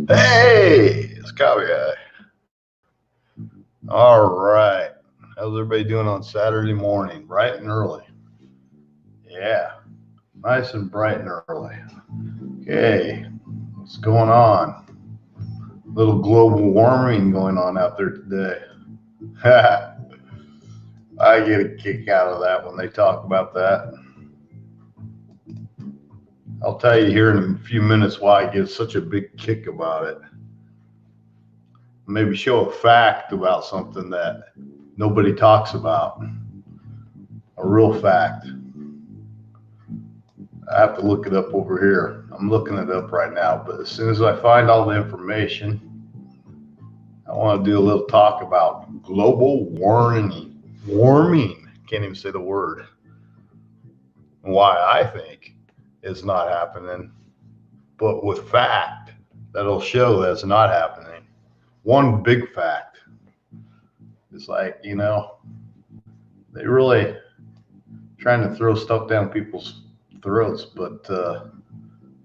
Hey, it's Cowie Guy. All right. How's everybody doing on Saturday morning? Bright and early. Yeah, nice and bright and early. Okay, what's going on? A little global warming going on out there today. I get a kick out of that when they talk about that. I'll tell you here in a few minutes why I get such a big kick about it. Maybe show a fact about something that nobody talks about. A real fact. I have to look it up over here. I'm looking it up right now, but as soon as I find all the information, I want to do a little talk about global warming. Can't even say the word. Why I think it's not happening, but with fact that'll show that's not happening. One big fact. It's like, they really trying to throw stuff down people's throats, but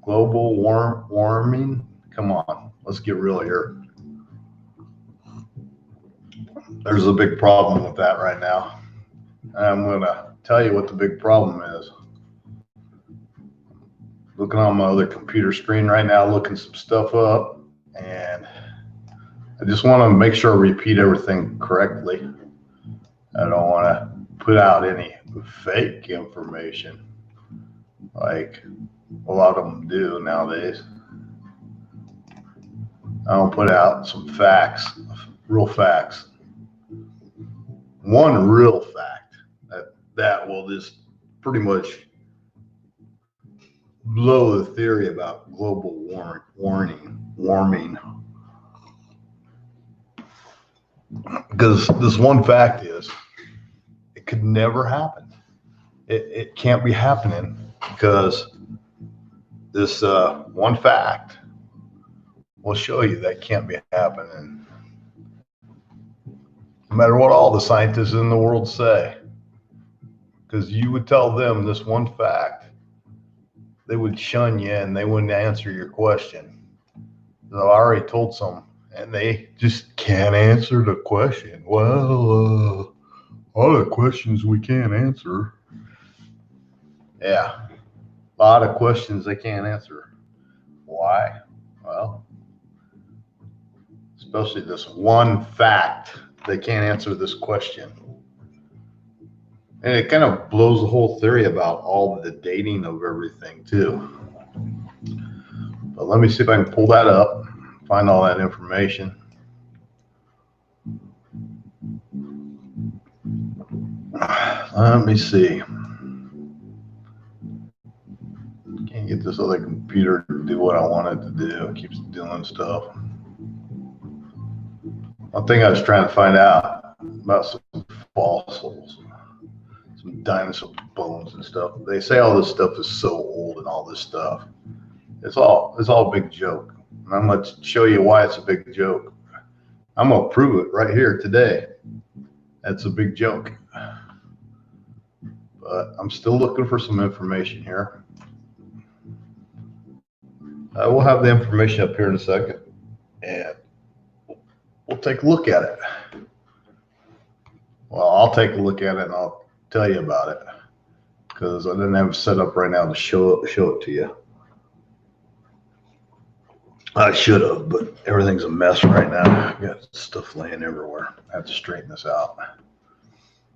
global warming, come on, let's get real here. There's a big problem with that right now. And I'm going to tell you what the big problem is. Looking on my other computer screen right now, looking some stuff up, and I just want to make sure I repeat everything correctly. I don't want to put out any fake information like a lot of them do nowadays. I'll put out some facts, real facts. One real fact that will just pretty much blow the theory about global warming. Because this one fact is, it could never happen. It can't be happening because this one fact will show you that can't be happening. No matter what all the scientists in the world say, because you would tell them this one fact, they would shun you and they wouldn't answer your question. So I already told some, and they just can't answer the question. Well, all the questions we can't answer. Yeah, a lot of questions they can't answer. Why? Well, especially this one fact, they can't answer this question. And it kind of blows the whole theory about all the dating of everything too. But let me see if I can pull that up, find all that information. Let me see. Can't get this other computer to do what I want it to do. It keeps doing stuff. One thing I was trying to find out about some fossils, some dinosaur bones and stuff. They say all this stuff is so old and all this stuff. It's all a big joke. And I'm going to show you why it's a big joke. I'm going to prove it right here today. That's a big joke. But I'm still looking for some information here. I will have the information up here in a second, and we'll take a look at it. Well, I'll take a look at it and I'll tell you about it, because I didn't have it set up right now to show it to you. I should have, but everything's a mess right now. I've got stuff laying everywhere. I have to straighten this out.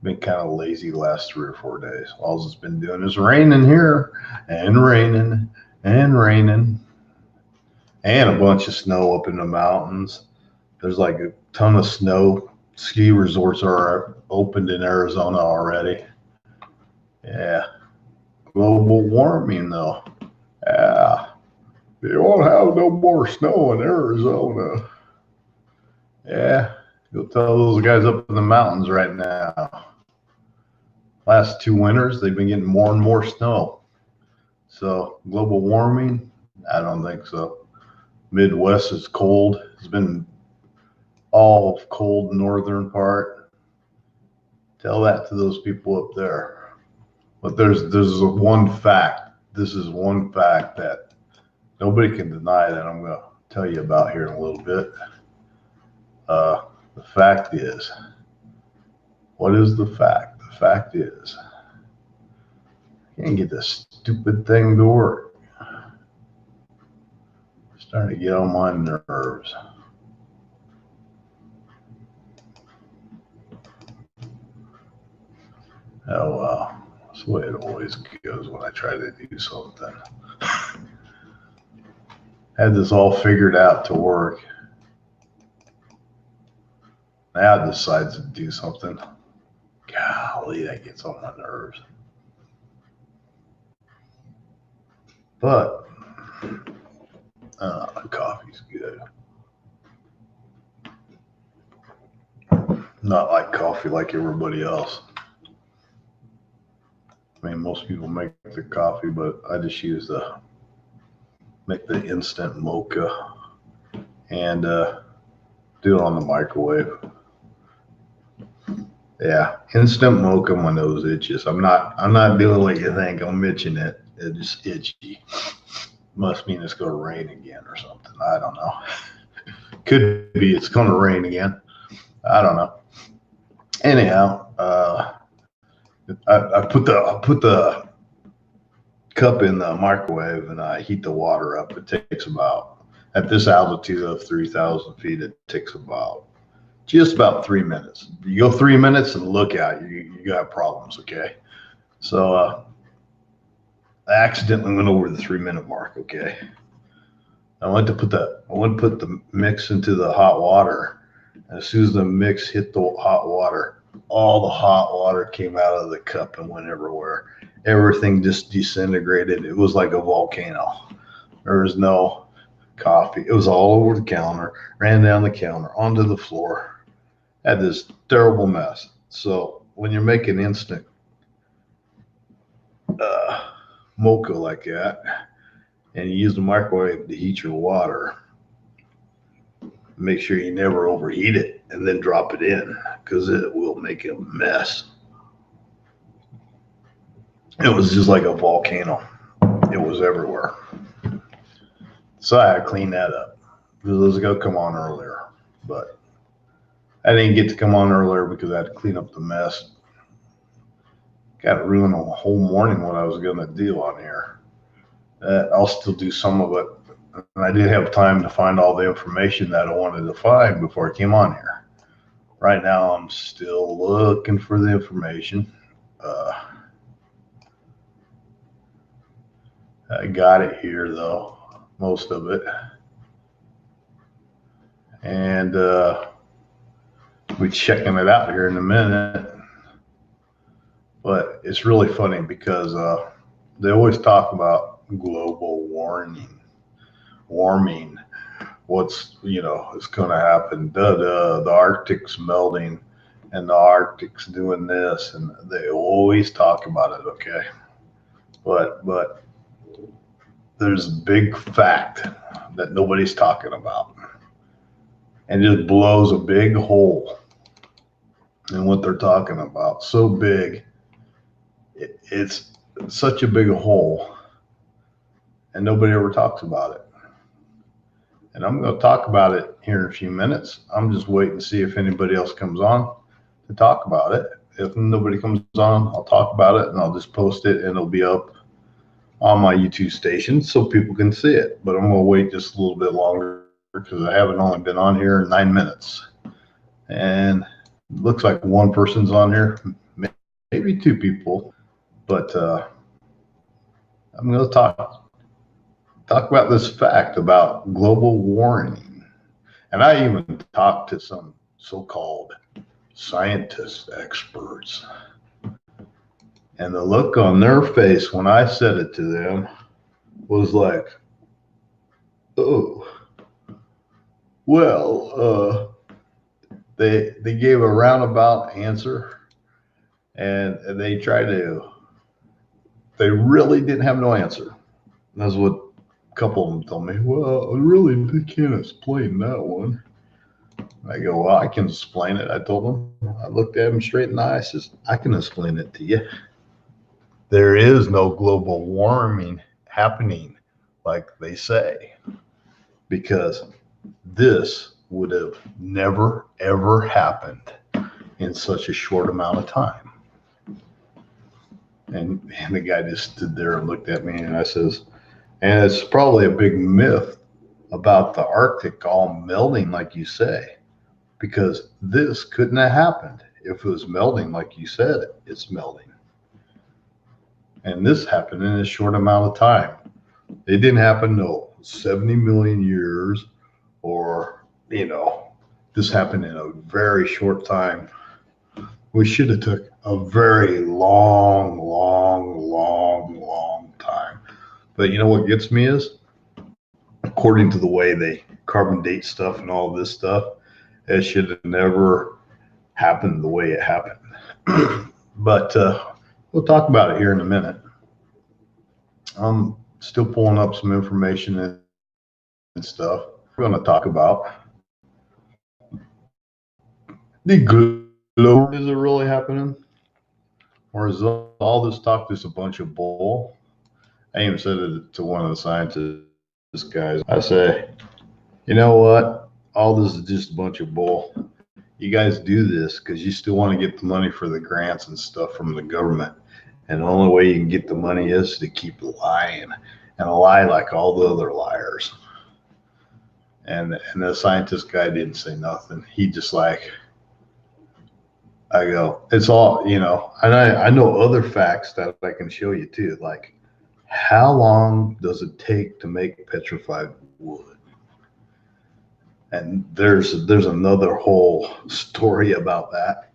Been kind of lazy the last 3 or 4 days. All it's been doing is raining here and raining and raining, and a bunch of snow up in the mountains. There's like a ton of snow. Ski resorts are opened in Arizona already. Yeah. Global warming though. Yeah. You won't have no more snow in Arizona. Yeah. Go tell those guys up in the mountains right now. Last 2 winters, they've been getting more and more snow. So global warming, I don't think so. Midwest is cold. It's been all cold northern part. Tell that to those people up there. But there's one fact. This is one fact that nobody can deny that I'm going to tell you about here in a little bit. The fact is, what is the fact? The fact is, I can't get this stupid thing to work. It's starting to get on my nerves. Oh well, that's the way it always goes when I try to do something. Had this all figured out to work. Now it decides to do something. Golly, that gets on my nerves. But the coffee's good. Not like coffee like everybody else. I mean, most people make the coffee, but I just make the instant mocha and do it on the microwave. Yeah, instant mocha. My nose itches. I'm not doing what you think. I'm itching it. It's just itchy. Must mean it's going to rain again or something. I don't know. Could be it's going to rain again. I don't know. Anyhow, I put the cup in the microwave and I heat the water up. It takes about, at this altitude of 3,000 feet, it takes just about 3 minutes. You go 3 minutes and look out, you got problems. Okay, so I accidentally went over the 3-minute mark. Okay, I went to put the mix into the hot water. And as soon as the mix hit the hot water, all the hot water came out of the cup and went everywhere. Everything just disintegrated. It was like a volcano. There was no coffee. It was all over the counter, ran down the counter, onto the floor. Had this terrible mess. So when you're making instant mocha like that, and you use the microwave to heat your water, make sure you never overheat it and then drop it in, because it will make a mess. It was just like a volcano. It was everywhere. So I had to clean that up. It was going to come on earlier, but I didn't get to come on earlier because I had to clean up the mess. Got to ruin a whole morning what I was going to do on here. I'll still do some of it. And I did have time to find all the information that I wanted to find before I came on here. Right now, I'm still looking for the information. I got it here, though, most of it. And we'll be checking it out here in a minute. But it's really funny because they always talk about global warming. What's, is going to happen. The Arctic's melting and the Arctic's doing this. And they always talk about it, okay? But there's a big fact that nobody's talking about. And it just blows a big hole in what they're talking about. So big. It's such a big hole. And nobody ever talks about it. And I'm going to talk about it here in a few minutes. I'm just waiting to see if anybody else comes on to talk about it. If nobody comes on, I'll talk about it and I'll just post it and it'll be up on my YouTube station so people can see it. But I'm going to wait just a little bit longer because I haven't only been on here 9 minutes. And it looks like one person's on here, maybe two people. But I'm going to talk about this fact about global warming. And I even talked to some so-called scientist experts. And the look on their face when I said it to them was like, oh, well, they gave a roundabout answer, and they really didn't have no answer. And that's what a couple of them told me. Well, really, they can't explain that one. I go, well, I can explain it. I told them. I looked at them straight in the eye. I says, I can explain it to you. There is no global warming happening like they say. because this would have never, ever happened in such a short amount of time. And the guy just stood there and looked at me, and I says, and it's probably a big myth about the Arctic all melting like you say, because this couldn't have happened if it was melting like you said it's melting. And this happened in a short amount of time. It didn't happen, no, 70 million years or, this happened in a very short time. We should have took a very long, long, long, long time. But you know what gets me is, according to the way they carbon date stuff and all this stuff, it should have never happened the way it happened. But we'll talk about it here in a minute. I'm still pulling up some information and stuff. We're going to talk about the globe. Is it really happening? Or is all this talk just a bunch of bull? I even said it to one of the scientists guys. I say, you know what? All this is just a bunch of bull. You guys do this because you still want to get the money for the grants and stuff from the government. And the only way you can get the money is to keep lying and lie like all the other liars. And the scientist guy didn't say nothing. He just like, I go, it's all, and I know other facts that I can show you too. Like, how long does it take to make petrified wood? And there's another whole story about that.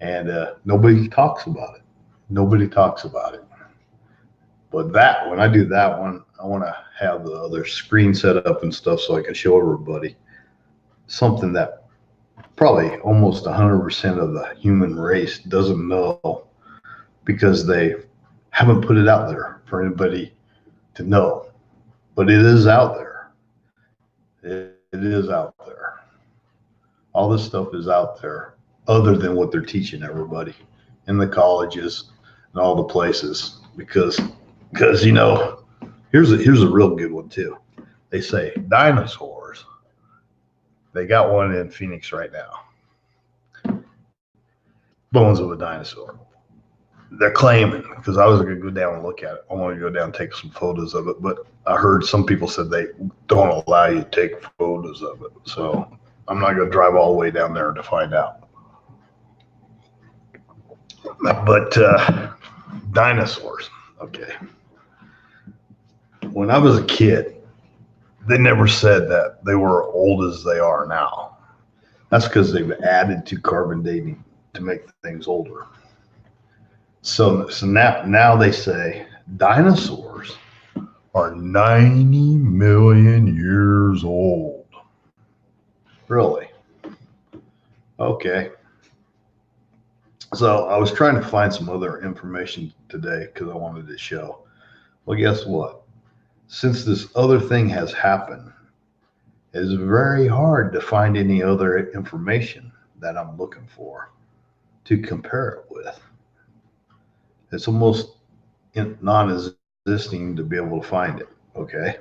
And nobody talks about it. Nobody talks about it. But when I do that one, I want to have the other screen set up and stuff so I can show everybody something that probably almost 100% of the human race doesn't know, because they haven't put it out there for anybody to know. But it is out there. It is out there. All this stuff is out there, other than what they're teaching everybody in the colleges and all the places. Because here's a real good one too. They say dinosaurs. They got one in Phoenix right now. Bones of a dinosaur. They're claiming, because I was going to go down and look at it. I wanted to go down and take some photos of it, but I heard some people said they don't allow you to take photos of it. So I'm not going to drive all the way down there to find out. But dinosaurs, okay. When I was a kid, they never said that they were old as they are now. That's because they've added to carbon dating to make things older. So now they say dinosaurs are 90 million years old. Really? Okay. So I was trying to find some other information today because I wanted to show. Well, guess what? Since this other thing has happened, it's very hard to find any other information that I'm looking for to compare it with. It's almost non-existing to be able to find it, okay?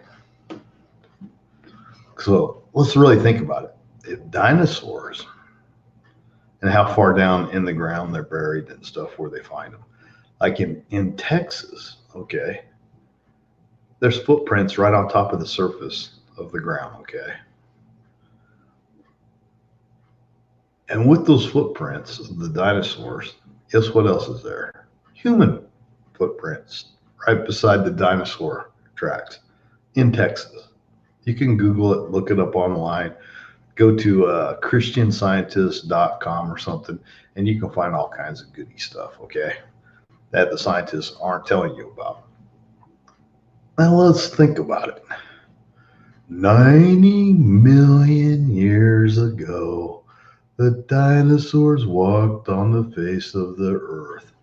So let's really think about it. If dinosaurs, and how far down in the ground they're buried and stuff where they find them. Like in Texas, okay, there's footprints right on top of the surface of the ground, okay? And with those footprints of the dinosaurs, guess what else is there? Human footprints right beside the dinosaur tracks in Texas. You can Google it, look it up online, go to christianscientist.com or something, and you can find all kinds of goody stuff, okay, that the scientists aren't telling you about. Now let's think about it. 90 million years ago, the dinosaurs walked on the face of the earth.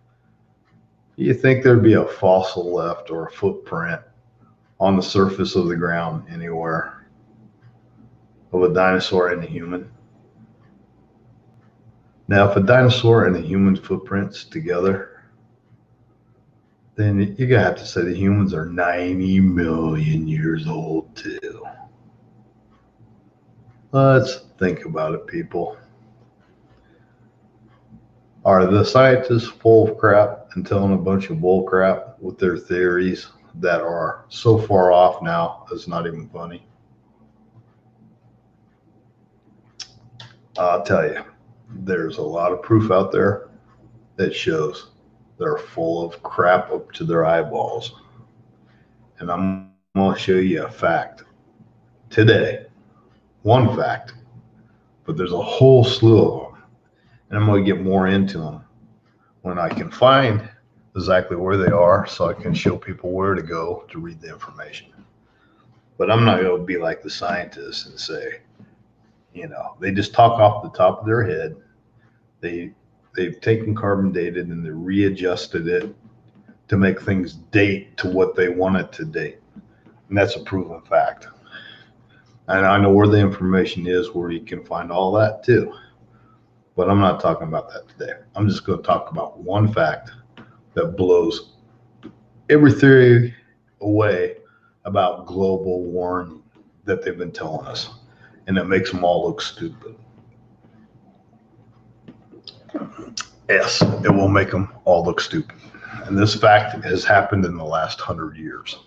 You think there'd be a fossil left or a footprint on the surface of the ground anywhere of a dinosaur and a human? Now, if a dinosaur and a human footprints together, then you're gonna have to say the humans are 90 million years old too. Let's think about it, people. Are the scientists full of crap and telling a bunch of bull crap with their theories that are so far off now it's not even funny? I'll tell you, there's a lot of proof out there that shows they're full of crap up to their eyeballs. And I'm going to show you a fact today. One fact, but there's a whole slew of them. And I'm going to get more into them when I can find exactly where they are so I can show people where to go to read the information. But I'm not going to be like the scientists and say, they just talk off the top of their head. They've taken carbon dated and they readjusted it to make things date to what they want it to date. And that's a proven fact. And I know where the information is where you can find all that too. But I'm not talking about that today. I'm just going to talk about one fact that blows every theory away about global warming that they've been telling us. And it makes them all look stupid. Yes, it will make them all look stupid. And this fact has happened in the last 100 years.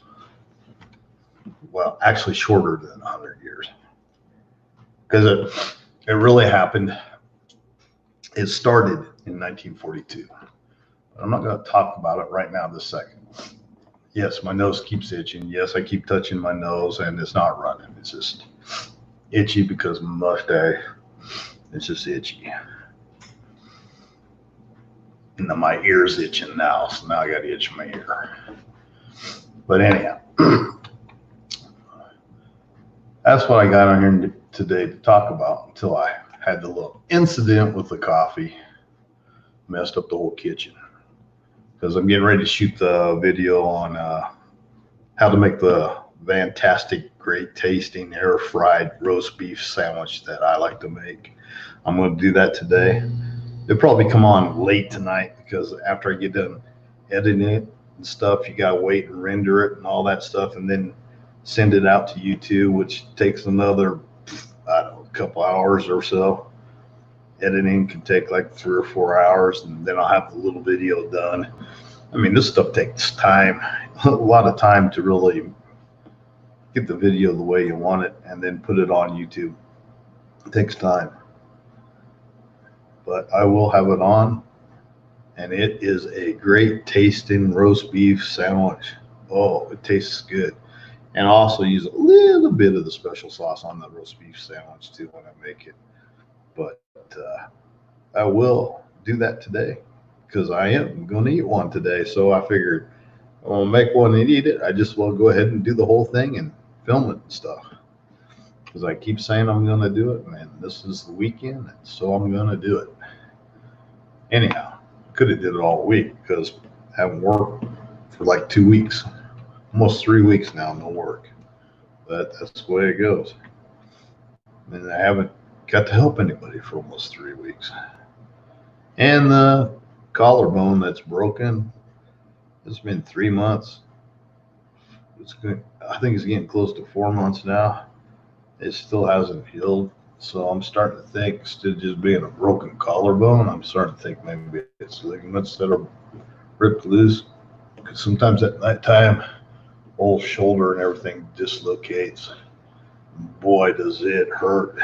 Well, actually shorter than 100 years. Because it really happened. It started in 1942. I'm not going to talk about it right now this second. Yes, my nose keeps itching. Yes, I keep touching my nose and it's not running. It's just itchy because of my mustache. It's just itchy. And then my ear's itching now, so now I got to itch my ear. But anyhow, that's what I got on here today to talk about until I had the little incident with the coffee. Messed up the whole kitchen. Because I'm getting ready to shoot the video on how to make the fantastic, great tasting air fried roast beef sandwich that I like to make. I'm going to do that today. It'll probably come on late tonight because after I get done editing it and stuff, you got to wait and render it and all that stuff and then send it out to YouTube, which takes another, I don't know, a couple hours or so. Editing can take like 3 or 4 hours, and then I'll have the little video done. I mean, this stuff takes time, a lot of time to really get the video the way you want it and then put it on YouTube. It takes time. But I will have it on, and it is a great tasting roast beef sandwich. Oh, it tastes good. And I also use a little bit of the special sauce on the roast beef sandwich too when I make it. But I will do that today because I am going to eat one today. So I figured I want to make one and eat it. I just will go ahead and do the whole thing and film it and stuff. Because I keep saying I'm going to do it, man. This is the weekend, and so I'm going to do it. Anyhow, I could have did it all week because I haven't worked for like 2 weeks. Almost 3 weeks now, no work. But that's the way it goes. And I haven't got to help anybody for almost 3 weeks. And the collarbone that's broken, it's been 3 months. It's good. I think it's getting close to 4 months now. It still hasn't healed. So I'm starting to think, instead of just being a broken collarbone, I'm starting to think maybe it's ligaments that are ripped loose. Because sometimes at nighttime, whole shoulder and everything dislocates. Boy, does it hurt.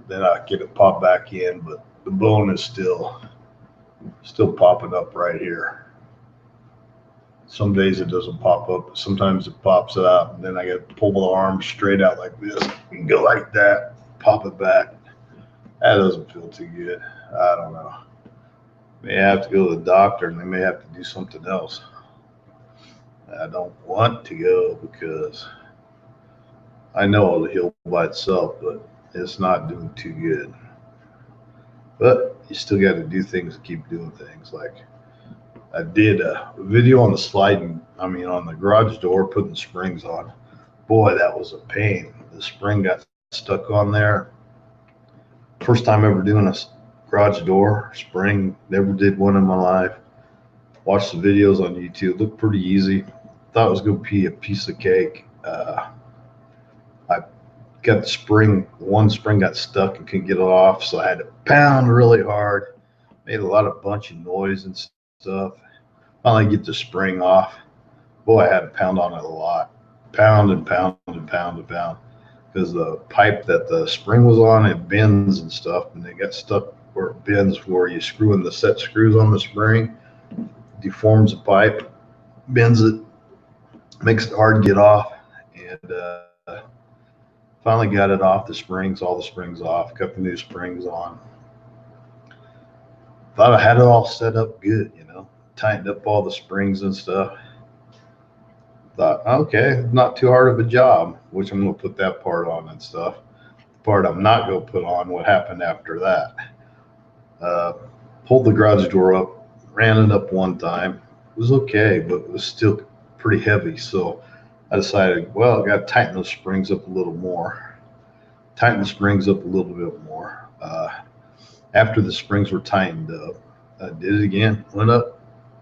Then I get it popped back in, but the bone is still popping up right here. Some days it doesn't pop up, but sometimes it pops out, and then I got to pull the arm straight out like this. You can go like that, pop it back. That doesn't feel too good. I don't know. May have to go to the doctor, and they may have to do something else. I don't want to go because I know it'll heal by itself, but it's not doing too good. But you still got to do things to keep doing things. Like I did a video on on the garage door, putting springs on. Boy, that was a pain. The spring got stuck on there. First time ever doing a garage door spring. Never did one in my life. Watched the videos on YouTube. Looked pretty easy. Thought it was going to be a piece of cake. I got the spring, one spring got stuck and couldn't get it off, so I had to pound really hard. Made a lot of bunch of noise and stuff. Finally get the spring off. Boy, I had to pound on it a lot. Pound and pound and pound and pound. Because the pipe that the spring was on, it bends and stuff, and it got stuck where it bends where you screw in the set screws on the spring, deforms the pipe, bends it, makes it hard to get off, and finally got it off the springs, all the springs off, got the new springs on. Thought I had it all set up good, tightened up all the springs and stuff. Thought, okay, not too hard of a job, which I'm going to put that part on and stuff. The part I'm not going to put on, what happened after that. Uh, Pulled the garage door up, ran it up one time. It was okay, but it was still pretty heavy. So I decided, well, I got to tighten those springs up a little more. Tighten the springs up a little bit more. After the springs were tightened up, I did it again, went up,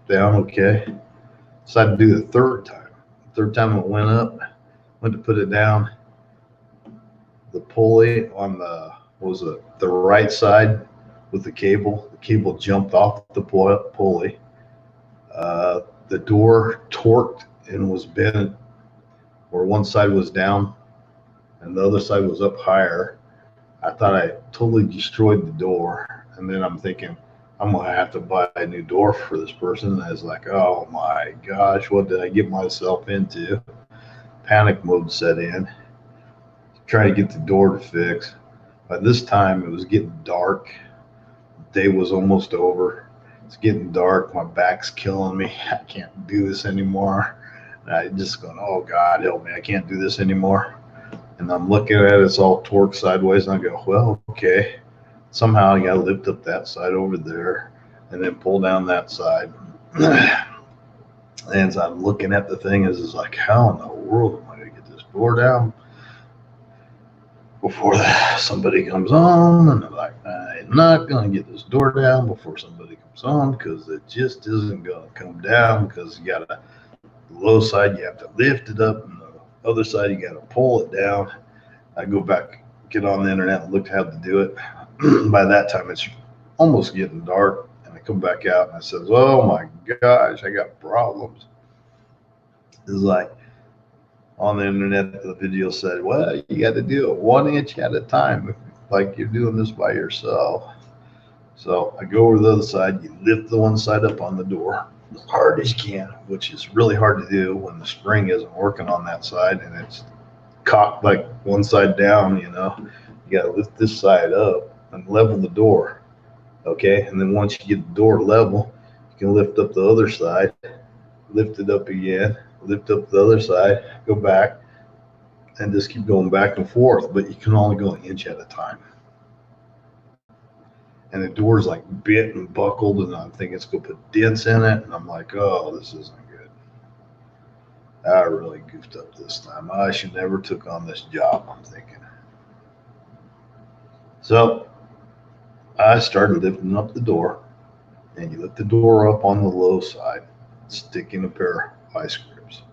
down, okay. Decided to do the third time. Third time it went up, went to put it down. The pulley on the right side with the cable jumped off the pulley. The door torqued and was bent, where one side was down and the other side was up higher. I thought I totally destroyed the door, and then I'm thinking, I'm gonna have to buy a new door for this person. And I was like, oh my gosh, what did I get myself into? Panic mode set in. Trying to get the door to fix. By this time, it was getting dark. The day was almost over. It's getting dark. My back's killing me. I can't do this anymore. And I just going, oh God, help me! I can't do this anymore. And I'm looking at it, it's all torqued sideways, and I go, well, okay. Somehow I got to lift up that side over there and then pull down that side. And so I'm looking at the thing, is like, how in the world am I going to get this door down before somebody comes on? And I'm like, I'm not going to get this door down before somebody comes on, because it just isn't going to come down, because you got the low side, you have to lift it up, and the other side, you got to pull it down. I go back, get on the internet and look how to do it. By that time, it's almost getting dark, and I come back out and I says, oh my gosh, I got problems. It's like, on the internet, the video said, well, you got to do it 1 inch at a time, like you're doing this by yourself. So I go over the other side, you lift the one side up on the door as hard as you can, which is really hard to do when the spring isn't working on that side and it's cocked like one side down. You got to lift this side up and level the door, okay? And then once you get the door level, you can lift up the other side, lift it up again, lift up the other side, go back, and just keep going back and forth. But you can only go an inch at a time. And the door's like bent and buckled, and I'm thinking it's going to put dents in it. And I'm like, oh, this isn't good. I really goofed up this time. I should never took on this job, I'm thinking. So I started lifting up the door, and you lift the door up on the low side, sticking a pair of vice grips.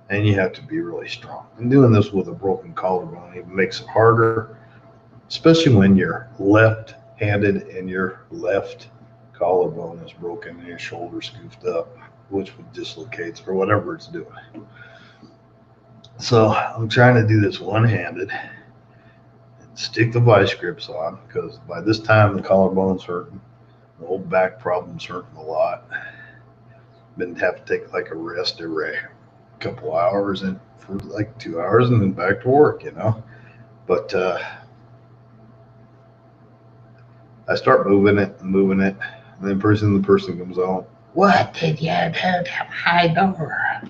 And you have to be really strong. And doing this with a broken collarbone even makes it harder, especially when you're left-handed and your left collarbone is broken and your shoulder's goofed up, which dislocates or whatever it's doing. So I'm trying to do this one-handed and stick the vice grips on, because by this time the collarbone's hurting, the old back problem's hurting a lot. Been have to take like a rest every couple hours and for like 2 hours and then back to work, But I start moving it, and then the person comes on. What did you do to my door?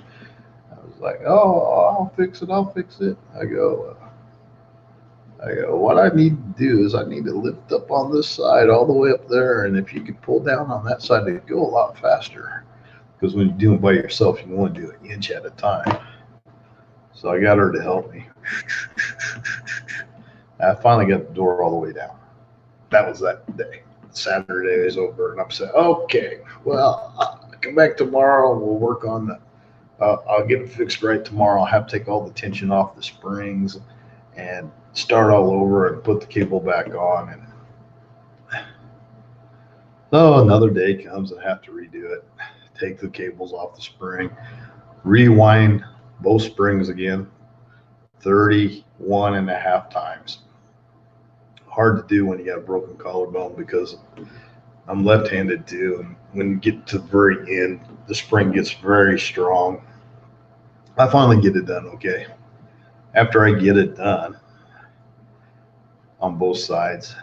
I was like, oh, I'll fix it. I go, what I need to do is I need to lift up on this side all the way up there, and if you could pull down on that side, it'd go a lot faster. Because when you do it by yourself, you want to do it an inch at a time. So I got her to help me. I finally got the door all the way down. That was that day. Saturday is over, and I'm saying, okay, well, I'll come back tomorrow and we'll work on that. I'll get it fixed right tomorrow. I'll have to take all the tension off the springs and start all over and put the cable back on. And so another day comes and I have to redo it. Take the cables off the spring, rewind both springs again 31 and a half times. Hard to do when you got a broken collarbone because I'm left-handed too, and when you get to the very end, the spring gets very strong. I finally get it done okay. After I get it done on both sides,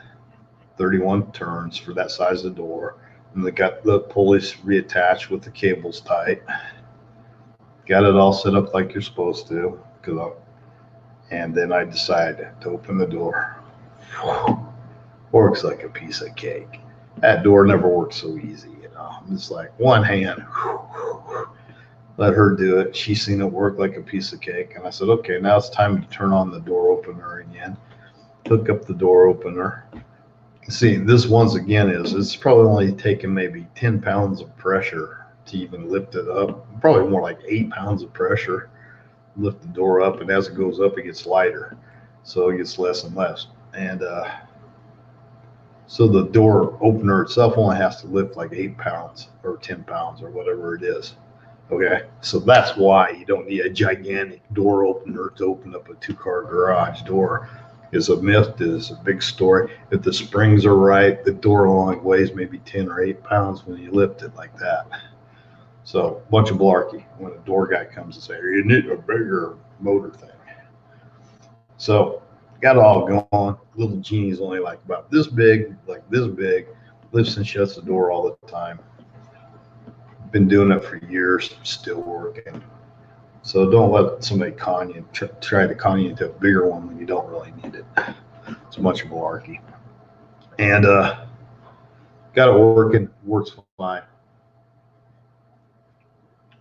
31 turns for that size of the door, and they got the pulleys reattached with the cables tight. Got it all set up like you're supposed to, and then I decide to open the door. Works like a piece of cake. That door never worked so easy, you know. It's like one hand, let her do it. She's seen it work like a piece of cake. And I said, okay, now it's time to turn on the door opener again. Hook up the door opener. See, this once again it's probably only taken maybe 10 pounds of pressure to even lift it up. Probably more like 8 pounds of pressure. Lift the door up, and as it goes up, it gets lighter. So it gets less and less. And so the door opener itself only has to lift like 8 pounds or 10 pounds or whatever it is. Okay, so that's why you don't need a gigantic door opener to open up a 2-car garage door. It's a myth, it's a big story. If the springs are right, the door only weighs maybe 10 or 8 pounds when you lift it like that. So bunch of malarkey when a door guy comes and says, you need a bigger motor thing. So got it all going. Little Genie's only like about this big, lifts and shuts the door all the time. Been doing it for years, still working. So don't let somebody try to con you into a bigger one when you don't really need it. It's a bunch of malarkey. And got it working, works fine.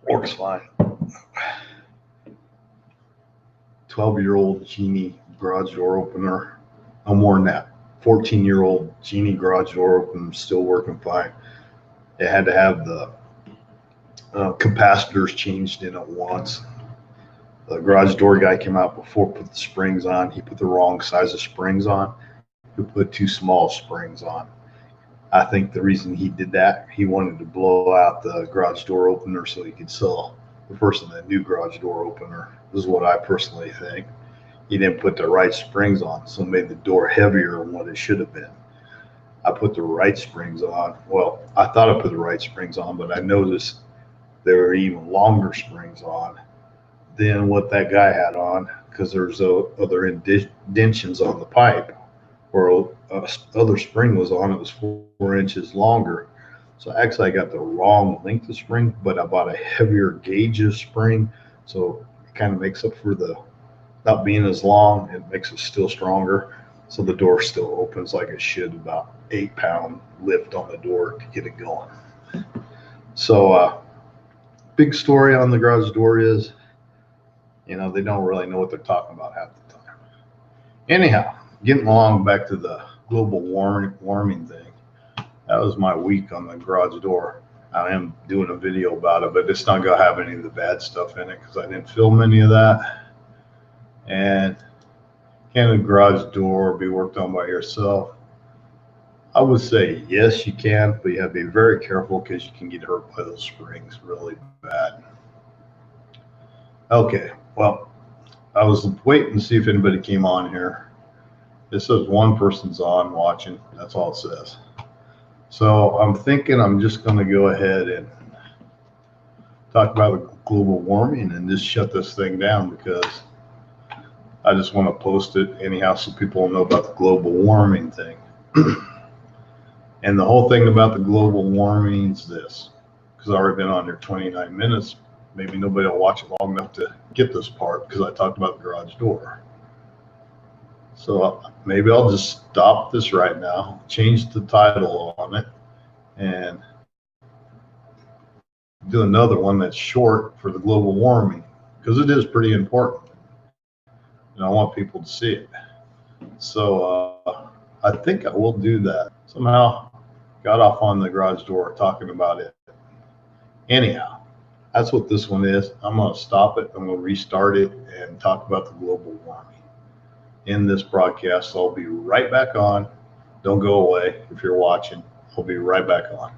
Works fine. 12-year-old Genie garage door opener. No more than that. 14-year-old Genie garage door opener, still working fine. It had to have the capacitors changed in it once. The garage door guy came out before, put the springs on. He put the wrong size of springs on. He put 2 small springs on. I think the reason he did that, he wanted to blow out the garage door opener so he could sell the person that new garage door opener. This is what I personally think. He didn't put the right springs on, so it made the door heavier than what it should have been. I put the right springs on. Well, I thought I put the right springs on, but I noticed there were even longer springs on than what that guy had on, because there's other indentions on the pipe where other spring was on. It was 4 inches longer. So actually I got the wrong length of spring, but I bought a heavier gauge of spring. So it kind of makes up for the not being as long. It makes it still stronger. So the door still opens like it should, about 8-pound lift on the door to get it going. So big story on the garage door is, you know, they don't really know what they're talking about half the time. Anyhow, getting along back to the global warming thing. That was my week on the garage door. I am doing a video about it, but it's not going to have any of the bad stuff in it because I didn't film any of that. And can a garage door be worked on by yourself? I would say yes, you can, but you have to be very careful because you can get hurt by those springs really bad. Okay, well, I was waiting to see if anybody came on here. It says one person's on watching. That's all it says. So I'm thinking I'm just going to go ahead and talk about global warming and just shut this thing down, because I just want to post it anyhow so people know about the global warming thing. And the whole thing about the global warming is this, because I've already been on here 29 minutes. Maybe nobody will watch it long enough to get this part because I talked about the garage door. So maybe I'll just stop this right now, change the title on it, and do another one that's short for the global warming, because it is pretty important. And I want people to see it. So I think I will do that. Somehow got off on the garage door talking about it. Anyhow, that's what this one is. I'm going to stop it. I'm going to restart it and talk about the global warming. end this broadcast. So I'll be right back on. Don't go away if you're watching. I'll be right back on.